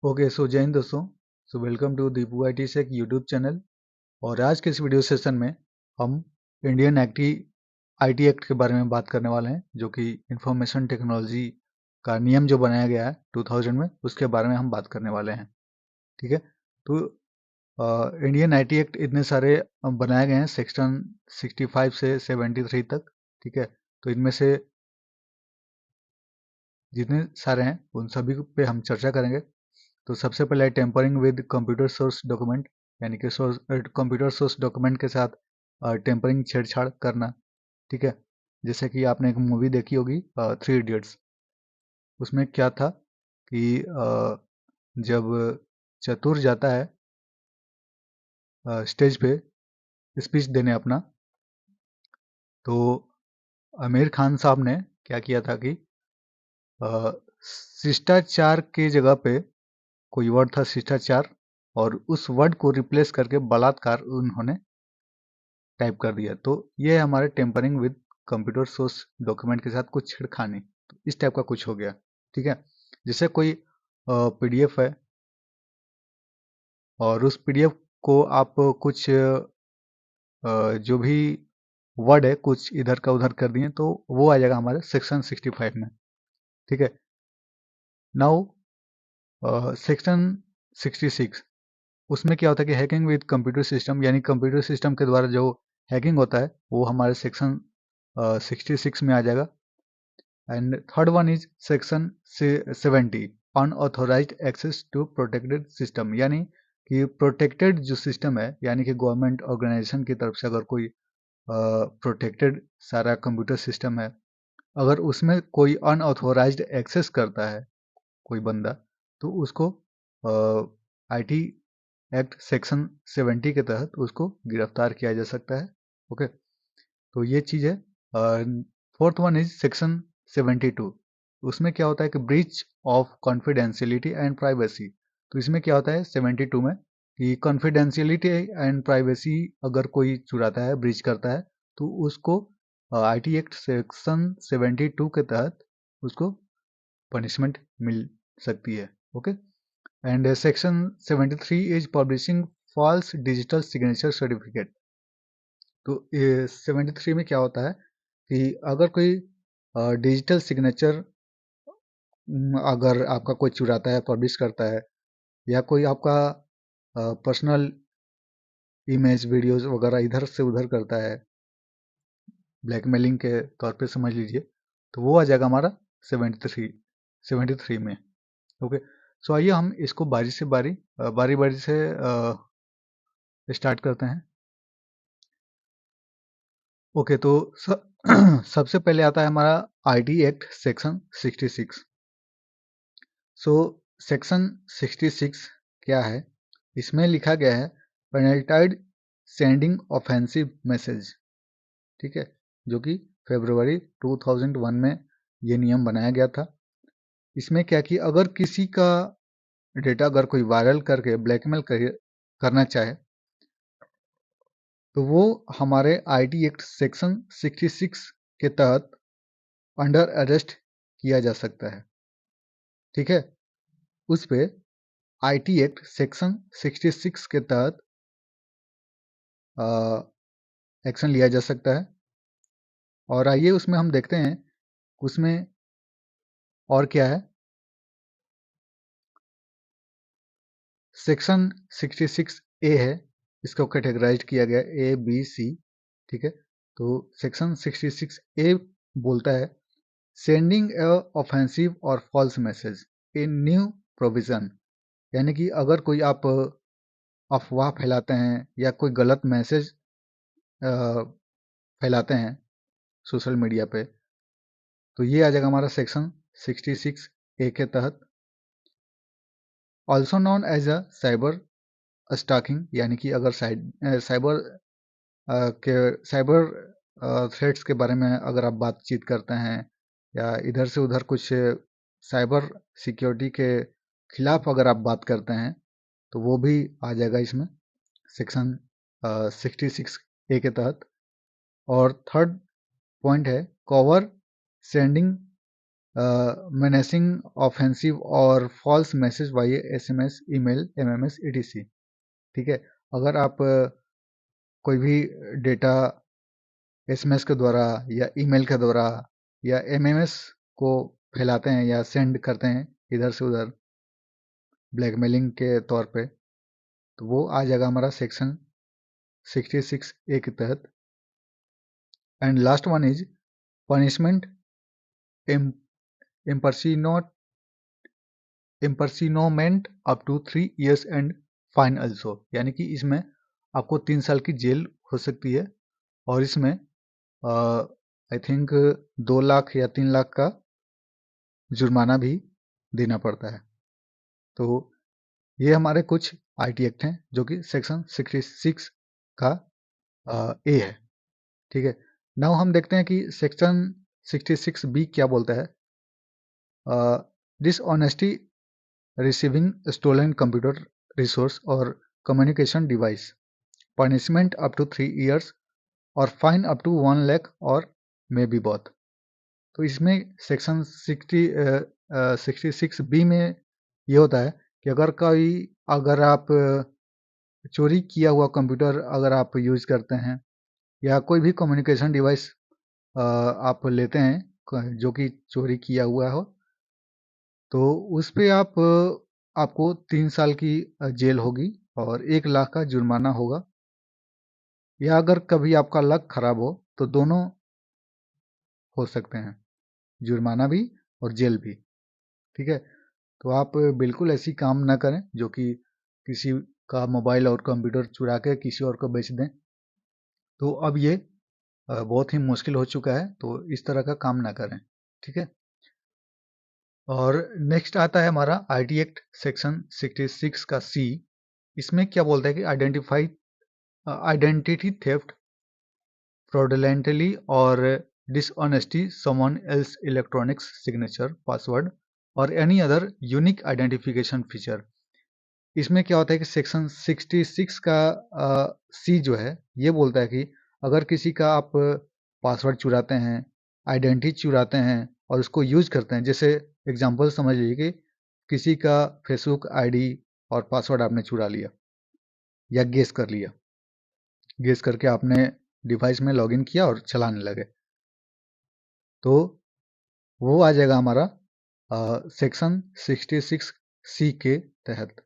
Okay so जय हिंद दोस्तों। So welcome to Deepu I T sec YouTube channel. और आज के इस वीडियो सेशन में हम इंडियन आईटी एक्ट के बारे में बात करने वाले हैं, जो कि इंफॉर्मेशन टेक्नोलॉजी का नियम जो बनाया गया है 2000 में, उसके बारे में हम बात करने वाले हैं। ठीक है। तो इंडियन आईटी एक्ट इतने सारे बनाए गए हैं, सेक्शन 65 से 73 तक। ठीक है। तो इनमें से जितने सारे हैं उन सभी पे हम चर्चा करेंगे। तो सबसे पहले tampering with computer source document, यानी कि कंप्यूटर सोर्स डॉक्यूमेंट के साथ टेम्परिंग, छेड़छाड़ करना। ठीक है। जैसे कि आपने एक मूवी देखी होगी, थ्री इडियट्स। उसमें क्या था कि जब चतुर जाता है स्टेज पे स्पीच देने अपना, तो आमिर खान साहब ने क्या किया था कि शिष्टाचार की जगह पे कोई वर्ड था शिष्टाचार, और उस वर्ड को रिप्लेस करके बलात्कार उन्होंने टाइप कर दिया। तो ये है हमारे tampering with computer source document के साथ कुछ छेड़खानी। तो इस टाइप का कुछ हो गया। ठीक है। जैसे कोई पीडीएफ है और उस पीडीएफ को आप कुछ जो भी वर्ड है कुछ इधर का उधर कर दिए, तो वो आ जाएगा हमारे सेक्शन 65 में। ठीक है। नाउ सेक्शन 66, उसमें क्या होता है कि हैकिंग विद कंप्यूटर सिस्टम, यानी कंप्यूटर सिस्टम के द्वारा जो हैकिंग होता है वो हमारे सेक्शन 66 में आ जाएगा। And third one is section 70, unauthorised access to protected system, यानी कि प्रोटेक्टेड जो सिस्टम है, यानी कि गवर्नमेंट ऑर्गेनाइजेशन की तरफ से अगर कोई प्रोटेक्टेड सारा कंप्यूटर सिस्टम है, अगर उसमें कोई अनऑथोराइज्ड एक्सेस करता है कोई बंदा, तो उसको आईटी एक्ट सेक्शन 70 के तहत उसको गिरफ्तार किया जा सकता है। ओके। तो ये चीज़ है। Fourth one is section 72। उसमें क्या होता है कि breach of confidentiality and privacy. तो इसमें क्या होता है 72 में कि कॉन्फिडेंशियलिटी एंड प्राइवेसी अगर कोई चुराता है, ब्रीच करता है, तो उसको आईटी एक्ट सेक्शन 72 के तहत उसको पनिशमेंट मिल सकती है। Okay. And section 73 is publishing false digital signature certificate. तो 73 में क्या होता है कि अगर कोई डिजिटल सिग्नेचर अगर आपका कोई चुराता है, पब्लिश करता है, या कोई आपका पर्सनल इमेज वीडियोस वगैरह इधर से उधर करता है, ब्लैकमेलिंग के तौर पे समझ लीजिए, तो वो आ जाएगा हमारा 73 में। ओके। सो आइए हम इसको बारी बारी से स्टार्ट करते हैं। ओके। तो सबसे पहले आता है हमारा IT act section 66। So section 66 क्या है? इसमें लिखा गया है पेनल्टाइड सेंडिंग ऑफेंसिव मैसेज। ठीक है। जो कि फरवरी 2001 में ये नियम बनाया गया था। इसमें क्या कि अगर किसी का डेटा अगर कोई वायरल करके ब्लैकमेल करना चाहे, तो वो हमारे आईटी एक्ट सेक्शन 66 के तहत अंडर अरेस्ट किया जा सकता है। ठीक है। उस पे आईटी एक्ट सेक्शन 66 के तहत एक्शन लिया जा सकता है। और आइए उसमें हम देखते हैं उसमें और क्या है। सेक्शन 66 ए है, इसको कैटेगराइज किया गया ए बी सी। ठीक है। तो सेक्शन 66 ए बोलता है सेंडिंग ए ऑफेंसिव और false message a new provision, यानी कि अगर कोई आप अफवाह फैलाते हैं या कोई गलत मैसेज फैलाते हैं सोशल मीडिया पे, तो ये आ जाएगा हमारा सेक्शन 66 ए के तहत। Also known as a cyber stalking, यानी कि अगर साइबर थ्रेट्स के बारे में अगर आप बातचीत करते हैं, या इधर से उधर कुछ साइबर सिक्योरिटी के खिलाफ अगर आप बात करते हैं, तो वो भी आ जाएगा इसमें सेक्शन 66 ए के तहत। और थर्ड पॉइंट है कवर सेंडिंग menacing, ऑफेंसिव और false message via SMS, email, MMS, etc। ठीक है, अगर आप कोई भी डेटा SMS के द्वारा या ईमेल के द्वारा या MMS को फैलाते हैं या सेंड करते हैं इधर से उधर ब्लैकमेलिंग के तौर पे, तो वो आ जाएगा हमारा सेक्शन 66A के तहत। And last one is punishment impersonation up to 3 years and fine also, यानी कि इसमें आपको 3 साल की जेल हो सकती है और इसमें आई थिंक 2 लाख या 3 लाख का जुर्माना भी देना पड़ता है। तो ये हमारे कुछ IT एक्ट हैं जो कि सेक्शन 66 का ए है। ठीक है, नाउ हम देखते हैं कि सेक्शन 66B क्या बोलता है। Dishonesty receiving stolen computer resource और communication device, punishment up to 3 years और फाइन अप टू 1 lakh और मे बी बोथ। तो इसमें सेक्शन 66B में ये होता है कि अगर आप चोरी किया हुआ कंप्यूटर अगर आप यूज करते हैं या कोई भी कम्युनिकेशन डिवाइस आप लेते हैं जो कि चोरी किया हुआ हो, तो उस पे आपको 3 साल की जेल होगी और 1 लाख का जुर्माना होगा, या अगर कभी आपका लक खराब हो तो दोनों हो सकते हैं, जुर्माना भी और जेल भी। ठीक है, तो आप बिल्कुल ऐसी काम ना करें जो कि किसी का मोबाइल और कंप्यूटर चुरा के किसी और को बेच दें। तो अब ये बहुत ही मुश्किल हो चुका है, तो इस तरह का काम ना करें। ठीक है, और नेक्स्ट आता है हमारा IT एक्ट सेक्शन 66 का C। इसमें क्या बोलता है कि आइडेंटिटी थेफ्ट, फ्रॉडुलेंटली और dishonesty someone else electronics signature, password और any other unique identification feature. इसमें क्या होता है कि सेक्शन 66 का C जो है ये बोलता है कि अगर किसी का आप पासवर्ड चुराते हैं, आइडेंटिटी चुराते हैं और उसको यूज करते हैं, जैसे एग्जांपल समझ लीजिए कि किसी का फेसबुक ID और पासवर्ड आपने चुरा लिया या गेस कर लिया, गेस करके आपने डिवाइस में लॉगिन किया और चलाने लगे, तो वो आ जाएगा हमारा सेक्शन 66C के तहत।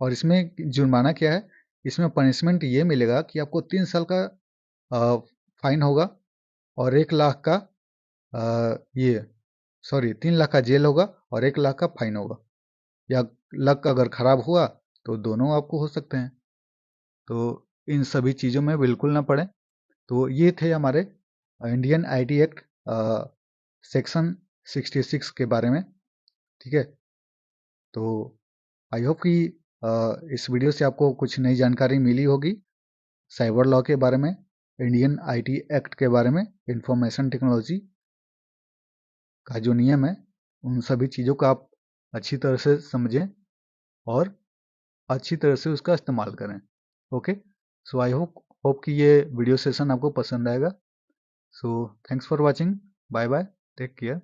और इसमें जुर्माना क्या है, इसमें पनिशमेंट ये मिलेगा कि आपको 3 साल का फाइन होगा और 1 लाख का 3 लाख का जेल होगा और 1 लाख का फाइन होगा, या लक अगर खराब हुआ तो दोनों आपको हो सकते हैं। तो इन सभी चीज़ों में बिल्कुल ना पड़े। तो ये थे हमारे इंडियन IT एक्ट सेक्शन 66 के बारे में। ठीक है, तो आई होप कि इस वीडियो से आपको कुछ नई जानकारी मिली होगी साइबर लॉ के बारे में, इंडियन IT एक्ट के बारे में, इंफॉर्मेशन टेक्नोलॉजी का जो नियम है उन सभी चीज़ों को आप अच्छी तरह से समझें और अच्छी तरह से उसका इस्तेमाल करें। ओके, सो आई होप कि ये वीडियो सेशन आपको पसंद आएगा। So thanks for watching, bye bye, take care.